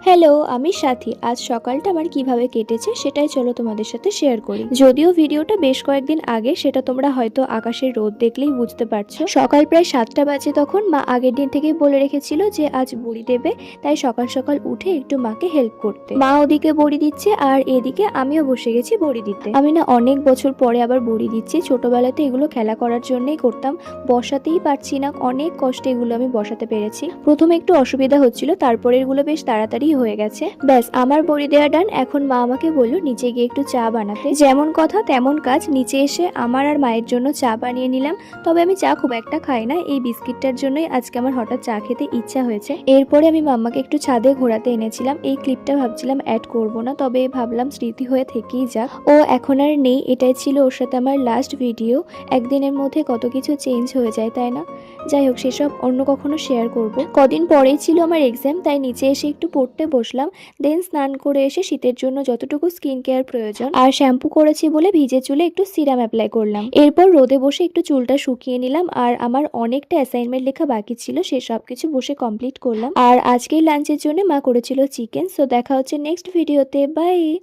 Hello, আমি সাথী। আজ সকালটা আমার কিভাবে কেটেছে সেটাই চলো তোমাদের সাথে শেয়ার করি। যদিও ভিডিওটা বেশ কয়েকদিন আগে, সেটা তোমরা হয়তো আকাশের রোদ দেখলেই বুঝতে পারছো। সকাল প্রায় 7টা বাজে, তখন মা আগের দিন থেকেই বলে রেখেছিল যে আজ বড়ি দেবে, তাই সকাল সকাল উঠে একটু মাকে হেল্প করতে। মা ওদিকে বড়ি দিচ্ছে আর এদিকে আমিও বসে গেছি বড়ি দিতে। আমি না অনেক বছর পরে আবার বড়ি দিচ্ছি। ছোটবেলাতে এগুলো খেলা করার জন্যই করতাম, বসাতেই পারছি না, অনেক কষ্টে এগুলো আমি বসাতে পেরেছি। প্রথমে একটু অসুবিধা হচ্ছিল, তারপরে এগুলো বেশ তাড়াতাড়ি হয়ে গেছে। ব্যাস, আমার বড়ি দেওয়া ডান। এখন মা আমাকে বললো নিচে গিয়ে একটু চা বানাতে। যেমন কথা তেমন কাজ, নিচে এসে আমার আর মায়ের জন্য চা বানিয়ে নিলাম। তবে আমি চা খুব একটা খাই না, এই বিস্কিটটার জন্যই আজকে আমার হঠাৎ চা খেতে ইচ্ছা হয়েছে। এরপরে আমি মাম্মাকে একটু ছাদে ঘোরাতে এনেছিলাম। এই ক্লিপটা ভাবছিলাম অ্যাড করব না, তবে ভাবলাম স্মৃতি হয়ে থেকেই যাক। ও এখন আর নেই, এটাই ছিল ওর সাথে আমার লাস্ট ভিডিও। একদিনের মধ্যে কত কিছু চেঞ্জ হয়ে যায়, তাই না? যাই হোক, সেসব অন্য কখনো শেয়ার করব। কদিন পরেই ছিল আমার এক্সাম, তাই নিচে এসে একটু পড়তে বসলাম। দেন স্নান করে এসে শীতের জন্য যতটুকু স্কিন কেয়ার প্রয়োজন আর শ্যাম্পু করেছি বলে ভিজে চুলে একটু সিরাম অ্যাপ্লাই করলাম। এরপর রোদে বসে একটু চুলটা শুকিয়ে নিলাম। আর আমার অনেকটা অ্যাসাইনমেন্ট লেখা বাকি ছিল, সে সব কিছু বসে কমপ্লিট করলাম। আর আজকের লাঞ্চের জন্য মা করেছিল চিকেন। সো দেখা হচ্ছে নেক্সট ভিডিওতে। বাই।